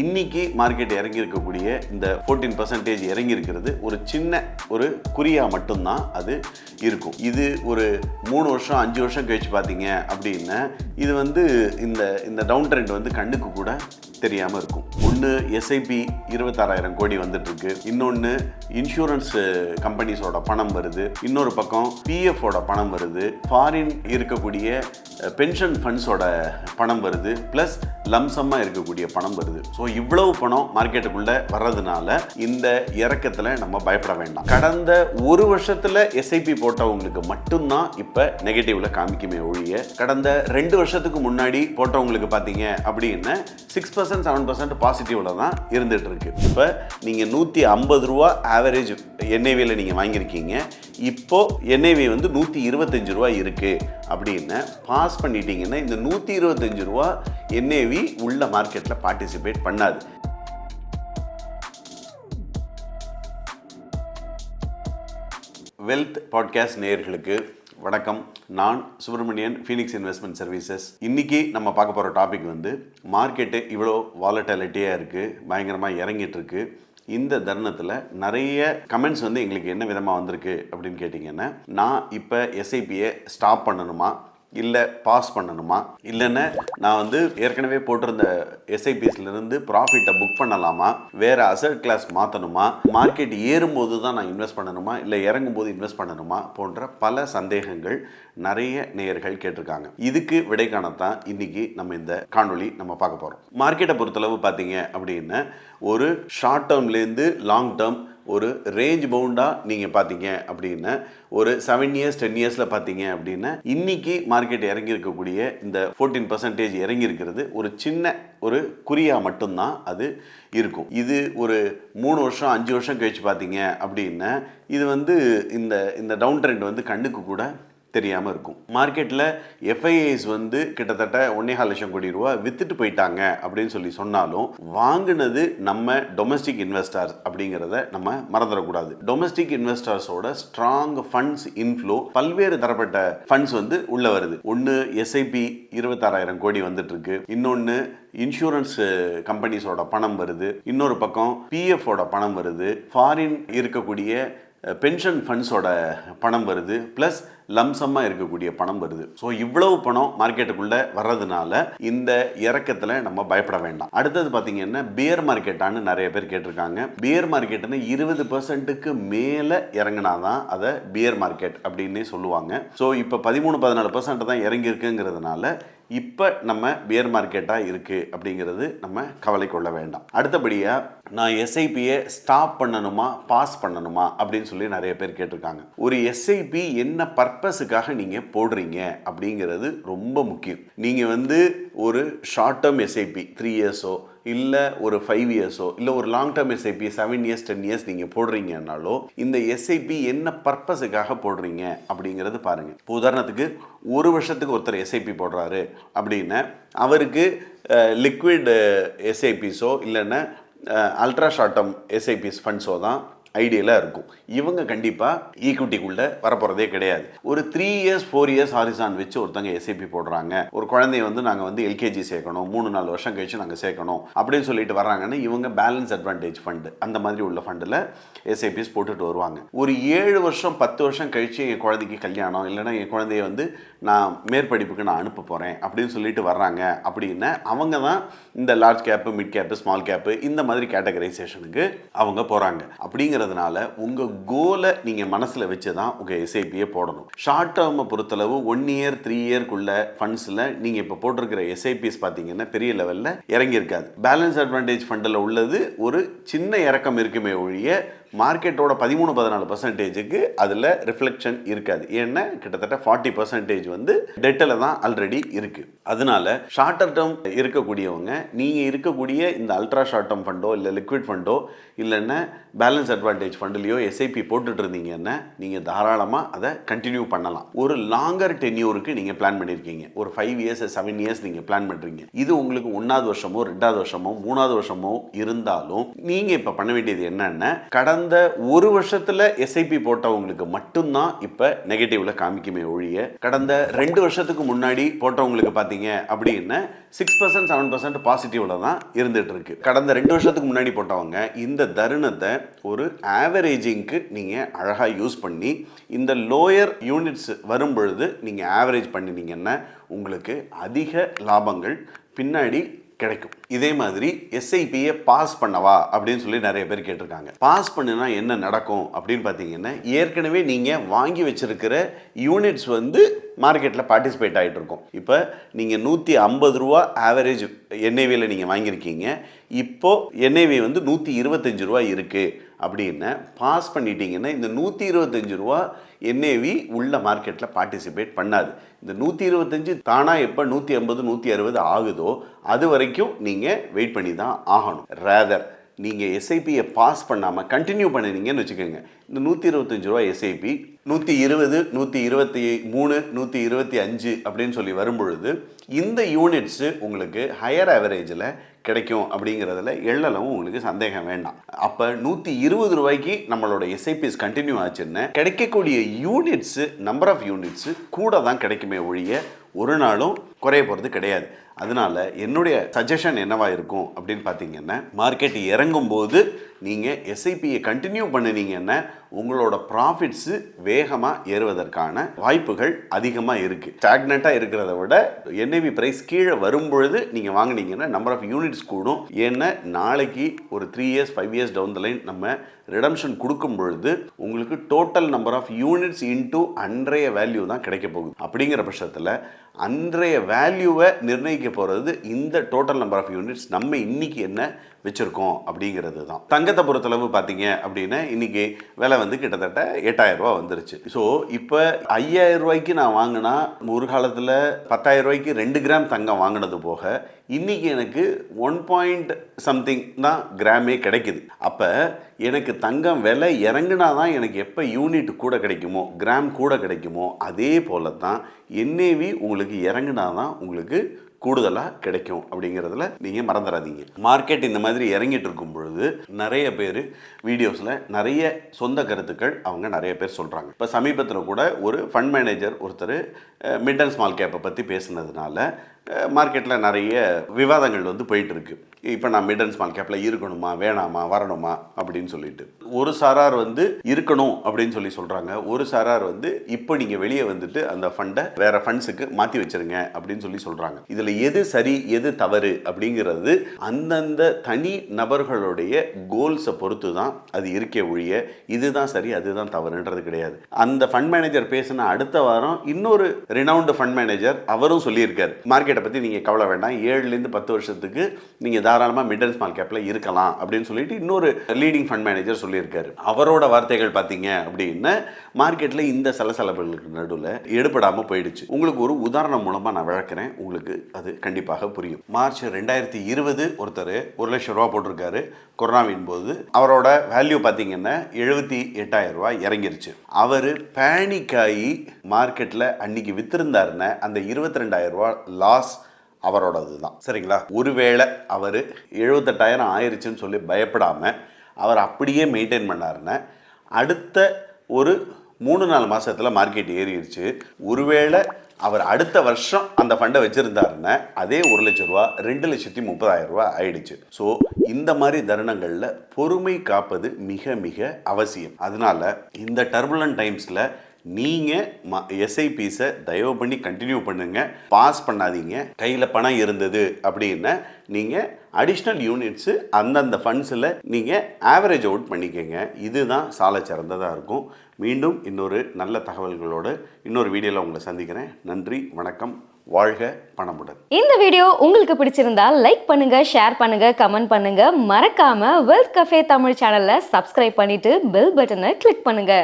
இன்னைக்கு மார்க்கெட் இறங்கி இருக்கக்கூடிய இந்த 14% இறங்கி இருக்கிறது ஒரு குறியா மட்டும்தான் அது இருக்கும். இது ஒரு 3 வருஷம் 5 வருஷம் கழிச்சு பார்த்தீங்க அப்படின்னா இது இந்த டவுன் ட்ரெண்ட் கண்ணுக்கு கூட தெரியாமல் இருக்கும். ஒன்று எஸ்ஐபி 26,000 கோடி வந்துட்டு இருக்கு, இன்னொன்று இன்சூரன்ஸ் கம்பெனிஸோட பணம் வருது, இன்னொரு பக்கம் பிஎஃப்ஓட பணம் வருது, ஃபாரின் இருக்கக்கூடிய பென்ஷன் ஃபண்ட்ஸோட பணம் வருது, ப்ளஸ் லம்சமாக இருக்கக்கூடிய பணம் வருது. ஸோ இவ்வளவு பணம் மார்க்கெட்டுக்குள்ளே வர்றதுனால இந்த இறக்கத்தில் நம்ம பயப்பட வேண்டாம். கடந்த ஒரு வருஷத்தில் எஸ்ஐபி போட்டவங்களுக்கு மட்டும்தான் இப்போ நெகட்டிவ்ல காமிக்குமே ஒழிய கடந்த 2 வருஷத்துக்கு முன்னாடி போட்டவங்களுக்கு பார்த்தீங்க அப்படின்னா 6% 7% பாசிட்டிவ்ல தான் இருந்துட்டு இருக்கு. இப்போ நீங்கள் 150 ரூபா ஆவரேஜ் என்ஐவியில் நீங்கள் வாங்கியிருக்கீங்க, இப்போ என்ஐவி 125 ரூபா இருக்கு அப்படின்னு பாஸ் பண்ணிட்டீங்கன்னா இந்த 125 ரூபா என்ஐவி உள்ள மார்க்கெட்டில் பார்ட்டிசிபேட் பண்ணாது. வெல்த் பாட்காஸ்ட் நேயர்களுக்கு வணக்கம். நான் சுப்பிரமணியன், ஃபீனிக்ஸ் இன்வெஸ்ட்மெண்ட் சர்வீசஸ். இன்னைக்கு நம்ம பார்க்க போகிற டாபிக் மார்க்கெட்டு இவ்வளோ வாலட்டிலிட்டியாக இருக்குது, பயங்கரமாக இறங்கிட்டு இருக்கு. இந்த தருணத்தில் நிறைய கமெண்ட்ஸ் எங்களுக்கு என்ன விதமாக வந்திருக்கு அப்படின்னு கேட்டிங்கன்னா, நான் இப்போ எஸ்ஐபியை ஸ்டாப் பண்ணணுமா, இல்லை பாஸ் பண்ணணுமா, இல்லைன்னா நான் ஏற்கனவே போட்டிருந்த எஸ்ஐபிஸ்லேருந்து ப்ராஃபிட்டை புக் பண்ணலாமா, வேறு அசட் கிளாஸ் மாற்றணுமா, மார்க்கெட் ஏறும்போது தான் நான் இன்வெஸ்ட் பண்ணணுமா, இல்லை இறங்கும்போது இன்வெஸ்ட் பண்ணணுமா போன்ற பல சந்தேகங்கள் நிறைய நேயர்கள் கேட்டிருக்காங்க. இதுக்கு விடை காணத்தான் இன்னைக்கு நம்ம இந்த காணொளி நம்ம பார்க்க போகிறோம். மார்க்கெட்டை பொறுத்தளவு பார்த்தீங்க அப்படின்னா ஒரு ஷார்ட் டேர்ம்லேருந்து லாங் டேர்ம் ஒரு ரேஞ்ச் பவுண்டாக நீங்கள் பார்த்தீங்க அப்படின்னா ஒரு 7 இயர்ஸ் 10 இயர்ஸில் பார்த்தீங்க அப்படின்னா இன்னைக்கு மார்க்கெட் இறங்கி இருக்கக்கூடிய இந்த 14% இறங்கி இருக்கிறது ஒரு குறியா மட்டும்தான் அது இருக்கும். இது ஒரு 3 வருஷம் 5 வருஷம் கழிச்சு பார்த்தீங்க அப்படின்னா இது இந்த டவுன் ட்ரெண்ட் கண்ணுக்கு கூட தெரியாமல் இருக்கும். மார்க்கெட்டில் எஃப்ஐஐஸ் கிட்டத்தட்ட 1.25 லட்சம் கோடி ரூபா வித்துட்டு போயிட்டாங்க அப்படின்னு சொன்னாலும் வாங்கினது நம்ம டொமஸ்டிக் இன்வெஸ்டர்ஸ் அப்படிங்கிறத நம்ம மறந்துடக்கூடாது. டொமஸ்டிக் இன்வெஸ்டர்ஸோட ஸ்ட்ராங் ஃபண்ட்ஸ் இன்ஃப்ளோ பல்வேறு தரப்பட்ட ஃபண்ட்ஸ் உள்ள வருது. ஒன்று எஸ்ஐபி 26,000 கோடி வந்துட்டு இருக்கு, இன்னொன்று இன்சூரன்ஸ் கம்பெனிஸோட பணம் வருது, இன்னொரு பக்கம் பிஎஃப்ஓட பணம் வருது, ஃபாரின் இருக்கக்கூடிய பென்ஷன் ஃபண்ட்ஸோட பணம் வருது, ப்ளஸ் லம்சமாக இருக்கக்கூடிய பணம் வருது. ஸோ இவ்வளவு பணம் மார்க்கெட்டுக்குள்ளே வர்றதுனால இந்த இறக்கத்தில் நம்ம பயப்பட வேண்டாம். அடுத்தது பார்த்தீங்கன்னா பியர் மார்க்கெட்டான்னு நிறைய பேர் கேட்டிருக்காங்க. பியர் மார்க்கெட்டுன்னு 20%க்கு மேலே இறங்கினாதான் அதை பியர் மார்க்கெட் அப்படின்னே சொல்லுவாங்க. ஸோ இப்போ 13-14% தான் இறங்கியிருக்குங்கிறதுனால இப்போ நம்ம பியர் மார்க்கெட்டாக இருக்குது அப்படிங்கிறது நம்ம கவலை கொள்ள வேண்டாம். அடுத்தபடியாக நான் எஸ்ஐபியை ஸ்டாப் பண்ணணுமா பாஸ் பண்ணணுமா அப்படின்னு நிறைய பேர் கேட்டிருக்காங்க. ஒரு எஸ்ஐபி என்ன பர்பஸுக்காக நீங்கள் போடுறீங்க அப்படிங்கிறது ரொம்ப முக்கியம். நீங்கள் ஒரு ஷார்ட் டேர்ம் எஸ்ஐபி 3 இயர்ஸோ இல்லை ஒரு 5 இயர்ஸோ இல்லை ஒரு long term SIP 7 years 10 years நீங்கள் போடுறீங்கன்னாலோ இந்த எஸ்ஐபி என்ன பர்பஸுக்காக போடுறீங்க அப்படிங்கிறது பாருங்கள். இப்போ உதாரணத்துக்கு ஒரு வருஷத்துக்கு ஒருத்தர் எஸ்ஐபி போடுறாரு அப்படின்னா அவருக்கு லிக்விட் எஸ்ஐபிஸோ இல்லைன்னா அல்ட்ரா ஷார்ட் டேர்ம் எஸ்ஐபிஸ் ஃபண்ட்ஸோ தான் ஐடியலாக இருக்கும். இவங்க கண்டிப்பாக ஈக்விட்டிக்குள்ளே வரப்போகிறதே கிடையாது. ஒரு 3 இயர்ஸ் 4 இயர்ஸ் ஹாரிசான் வச்சு ஒருத்தங்க எஸ்ஐபி போடுறாங்க. ஒரு குழந்தைய நாங்கள் எல்கேஜி சேர்க்கணும், 3-4 வருஷம் கழிச்சு நாங்கள் சேர்க்கணும் அப்படின்னு சொல்லிட்டு வர்றாங்கன்னா இவங்க பேலன்ஸ் அட்வான்டேஜ் ஃபண்டு அந்த மாதிரி உள்ள ஃபண்டில் எஸ்ஐபிஸ் போட்டுட்டு வருவாங்க. ஒரு 7 வருஷம் 10 வருஷம் கழிச்சு என் குழந்தைக்கு கல்யாணம் இல்லைன்னா என் குழந்தைய நான் மேற்படிப்புக்கு நான் அனுப்ப போகிறேன் அப்படின்னு சொல்லிட்டு வர்றாங்க அப்படின்னா அவங்க தான் இந்த large gap, mid gap, small gap இந்த மாதிரி கேட்டகரைசேஷனுக்கு அவங்க போகிறாங்க. அப்படிங்கிறதுனால உங்கள் கோலை நீங்கள் மனசில் வச்சு தான் உங்கள் எஸ்ஐபியை போடணும். ஷார்ட் டேர்மை பொறுத்தளவு 1 இயர் 3 இயர்க்குள்ள ஃபண்ட்ஸில் நீங்கள் இப்போ போட்டிருக்கிற எஸ்ஐபிஸ் பார்த்தீங்கன்னா பெரிய லெவலில் இறங்கியிருக்காது. பேலன்ஸ் அட்வான்டேஜ் ஃபண்டில் உள்ளது ஒரு சின்ன இறக்கம் இருக்குமே ஒழிய மார்க்கெட்டோட 13-14%க்கு அதில் ரிஃப்ளெக்ஷன் இருக்காது. ஏன்னா கிட்டத்தட்ட 40% டெட்டில் தான் ஆல்ரெடி இருக்குது. அதனால ஷார்ட்டர் டேர்ம் இருக்கக்கூடியவங்க நீங்கள் இருக்கக்கூடிய இந்த அல்ட்ரா ஷார்ட் டேர்ம் ஃபண்டோ இல்லை லிக்விட் ஃபண்டோ இல்லைன்னா பேலன்ஸ் அட்வான்டேஜ் ஃபண்டிலையோ எஸ்ஐபி போட்டுட்டு இருந்தீங்கன்னா நீங்கள் தாராளமாக அதை கண்டினியூ பண்ணலாம். ஒரு லாங்கர் டென்யூருக்கு நீங்கள் பிளான் பண்ணியிருக்கீங்க, ஒரு 5 இயர்ஸ் 7 இயர்ஸ் நீங்கள் பிளான் பண்ணுறீங்க. இது உங்களுக்கு 1வது வருஷமோ 2வது வருஷமோ 3வது வருஷமோ இருந்தாலும் நீங்கள் இப்போ பண்ண வேண்டியது என்னன்னா கடந்த கடந்த ஒரு வருஷத்துல எஸ்ஐபி போட்டவங்களுக்கு மட்டும்தான் இப்ப நெகட்டிவ்ல காமிக்குமே ஒழிய கடந்த 2 வருஷத்துக்கு முன்னாடி போட்டவங்களுக்கு பாத்தீங்க அப்படின்னா 6% 7% பாசிட்டிவ்ல தான் இருந்துட்டு இருக்கு. கடந்த 2 வருஷத்துக்கு முன்னாடி போட்டவங்க இந்த தருணத்தை ஒரு ஆவரேஜிங்க்கு நீங்க அழகா யூஸ் பண்ணி இந்த லோயர் யூனிட்ஸ் வரும் பொழுது நீங்க ஆவரேஜ் பண்ணினீங்கன்னா உங்களுக்கு அதிக லாபங்கள் பின்னாடி கிடைக்கும். இதே மாதிரி எஸ்ஐபியை பாஸ் பண்ணவா அப்படின்னு சொல்லி நிறைய பேர் கேட்டிருக்காங்க. பாஸ் பண்ணுனா என்ன நடக்கும் அப்படின்னு பார்த்தீங்கன்னா, ஏற்கனவே நீங்கள் வாங்கி வச்சிருக்கிற யூனிட்ஸ் வந்து மார்க்கெட்டில் பார்ட்டிசிபேட் ஆகிட்டு இருக்கும். இப்போ நீங்கள் 150 ரூபா ஆவரேஜ் என்ஐவியில் நீங்கள் வாங்கியிருக்கீங்க. இப்போது என்ஐவி வந்து 125 ரூபா இருக்குது அப்படின்னு பாஸ் பண்ணிட்டீங்கன்னா இந்த 125 ரூபா என்ஏவி உள்ள மார்க்கெட்டில் பார்ட்டிசிபேட் பண்ணாது. இந்த 125 தானாக எப்போ 150 160 ஆகுதோ அது வரைக்கும் நீங்கள் வெயிட் பண்ணி தான் ஆகணும். ரேதர் நீங்கள் எஸ்ஐபியை பாஸ் பண்ணாமல் கண்டினியூ பண்ணினீங்கன்னு வச்சுக்கோங்க, இந்த 125 ரூபா எஸ்ஐபி 120 123 125 அப்படின்னு சொல்லி வரும்பொழுது இந்த யூனிட்ஸு உங்களுக்கு ஹையர் ஆவரேஜில் கிடைக்கும் அப்படிங்கிறதுல எள்ளளவும் உங்களுக்கு சந்தேகம் வேண்டாம். அப்போ 120 ரூபாய்க்கு நம்மளோட எஸ்ஐபிஸ் கண்டினியூ ஆச்சுன்னு கிடைக்கக்கூடிய யூனிட்ஸு நம்பர் ஆஃப் யூனிட்ஸு கூட தான் கிடைக்குமே ஒழிய ஒரு நாளும் குறைய போகிறது கிடையாது. அதனால என்னுடைய சஜஷன் என்னவா இருக்கும் அப்படின்னு பார்த்தீங்கன்னா, மார்க்கெட் இறங்கும் போது நீங்கள் எஸ்ஐபியை கண்டினியூ பண்ணினீங்கன்னா உங்களோட ப்ராஃபிட்ஸு வேகமாக ஏறுவதற்கான வாய்ப்புகள் அதிகமாக இருக்குது. ஸ்டாக்னட்டாக இருக்கிறத விட என்ஐவி ப்ரைஸ் கீழே வரும்பொழுது நீங்கள் வாங்கினீங்கன்னா நம்பர் ஆஃப் யூனிட்ஸ் கூடும். ஏன்னா நாளைக்கு ஒரு 3 years 5 years down the line நம்ம ரிடம்ஷன் கொடுக்கும் பொழுது உங்களுக்கு total number of units into அன்றைய வேல்யூ தான் கிடைக்க போகுது. அப்படிங்கிற பட்சத்தில் அன்றைய வேல்யூவை நிர்ணயிக்க போகிறது இந்த டோட்டல் நம்பர் ஆஃப் யூனிட்ஸ் நம்ம இன்னைக்கு என்ன வச்சுருக்கோம் அப்படிங்கிறது தான். தங்கத்தை பொறுத்தளவு பார்த்தீங்க அப்படின்னா இன்றைக்கி விலை வந்து கிட்டத்தட்ட 8000 ரூபா வந்துருச்சு. ஸோ இப்போ 5000 ரூபாய்க்கு நான் வாங்கினா ஒரு காலத்தில் 10,000 ரூபாய்க்கு 2 கிராம் தங்கம் வாங்கினது போக இன்றைக்கி எனக்கு 1 something தான் கிராமே கிடைக்குது. அப்போ எனக்கு தங்கம் விலை இறங்குனா தான் எனக்கு எப்போ யூனிட் கூட கிடைக்குமோ கிராம் கூட கிடைக்குமோ அதே போல தான் என்ஏவி உங்களுக்கு இறங்குனா தான் உங்களுக்கு கூடுதலாக கிடைக்கும் அப்படிங்கிறதுல நீங்கள் மறந்துடாதீங்க. மார்க்கெட் இந்த மாதிரி இறங்கிட்டு இருக்கும் பொழுது நிறைய பேர் வீடியோஸில் நிறைய சொந்த கருத்துக்கள் அவங்க நிறைய பேர் சொல்கிறாங்க. இப்போ சமீபத்தில் கூட ஒரு ஃபண்ட் மேனேஜர் ஒருத்தர் மிட் அண்ட் ஸ்மால் கேப்பை பற்றி பேசுனதுனால மார்க்கெட்டில் நிறைய விவாதங்கள் வந்து போயிட்டுருக்கு. இப்போ நான் மிட் அண்ட் ஸ்மால் கேப்பில் இருக்கணுமா வேணாமா வரணுமா அப்படின்னு சொல்லிட்டு ஒரு சாரார் வந்து இருக்கணும் அப்படின்னு சொல்லி சொல்கிறாங்க. ஒரு சாரார் வந்து இப்போ நீங்கள் வெளியே வந்துட்டு அந்த ஃபண்டை வேறு ஃபண்ட்ஸுக்கு மாற்றி வச்சுருங்க அப்படின்னு சொல்லி சொல்கிறாங்க. இதில் எது சரி எது தவறு அப்படிங்கிறது அந்தந்த தனி நபர்களுடைய கோல்ஸை பொறுத்து தான் அது இருக்கே ஒழிய இதுதான் சரி அதுதான் தவறுன்றது கிடையாது. அந்த ஃபண்ட் மேனேஜர் பேசின அடுத்த வாரம் இன்னொரு ரினவுண்டு ஃபண்ட் மேனேஜர் அவரும் சொல்லியிருக்காரு, மார்க்கெட்டை பற்றி நீங்கள் கவலை வேண்டாம், 7 to 10 வருஷத்துக்கு நீங்கள் தாராளமாக மிட் அண்ட் ஸ்மால் கேப்பில் இருக்கலாம் அப்படின்னு சொல்லிட்டு இன்னொரு லீடிங் ஃபண்ட் மேனேஜர் சொல்லியிருக்காரு. அவரோட வார்த்தைகள் பார்த்தீங்க அப்படின்னா மார்க்கெட்டில் இந்த சலசலப்புகளுக்கு நடுவில் எடுபடாமல் போயிடுச்சு. உங்களுக்கு ஒரு உதாரணம் மூலமாக நான் விளக்குறேன், உங்களுக்கு அது கண்டிப்பாக புரியும். மார்ச் 2020 ஒருத்தர் 1 லட்சம் ரூபா போட்டிருக்காரு கொரோனாவின் போது. அவரோட வேல்யூ பார்த்தீங்கன்னா 78,000 ரூபா இறங்கிருச்சு. அவர் பேனிக் ஆகி மார்க்கெட்டில் அன்னைக்கு வித்திருந்தாருன்னா அந்த 22,000 ரூபா லாஸ் அவரோடது தான். சரிங்களா? ஒருவேளை அவர் 78,000 ஆயிடுச்சுன்னு சொல்லி பயப்படாமல் அவர் அப்படியே மெயின்டைன் பண்ணாருன்னா அடுத்த ஒரு 3-4 மாதத்தில் மார்க்கெட் ஏறிடுச்சு. ஒருவேளை அவர் அடுத்த வருஷம் அந்த ஃபண்டை வச்சுருந்தாருன்னா அதே 1 லட்சம் ரூபா 2,30,000 ரூபா ஆயிடுச்சு. ஸோ இந்த மாதிரி தருணங்களில் பொறுமை காப்பது மிக மிக அவசியம். அதனால இந்த டர்புலன்ட் டைம்ஸில் நீங்கள் எஸ்ஐபிஸை தயவு பண்ணி கண்டினியூ பண்ணுங்கள், பாஸ் பண்ணாதீங்க. கையில் பணம் இருந்தது அப்படின்னா நீங்கள் அடிஷ்னல் யூனிட்ஸு அந்தந்த ஃபண்ட்ஸில் நீங்கள் ஆவரேஜ் அவுட் பண்ணிக்கோங்க. இதுதான் சால சிறந்ததாக இருக்கும். மீண்டும் இன்னொரு நல்ல தகவல்களோடு இன்னொரு வீடியோவில் உங்களை சந்திக்கிறேன். நன்றி, வணக்கம், வாழ்க பணமுடன். இந்த வீடியோ உங்களுக்கு பிடிச்சிருந்தா லைக் பண்ணுங்க, ஷேர் பண்ணுங்க, கமெண்ட் பண்ணுங்க. மறக்காம வெல்த் கஃபே தமிழ் சேனலை சப்ஸ்கிரைப் பண்ணிட்டு பெல் பட்டனை கிளிக் பண்ணுங்க.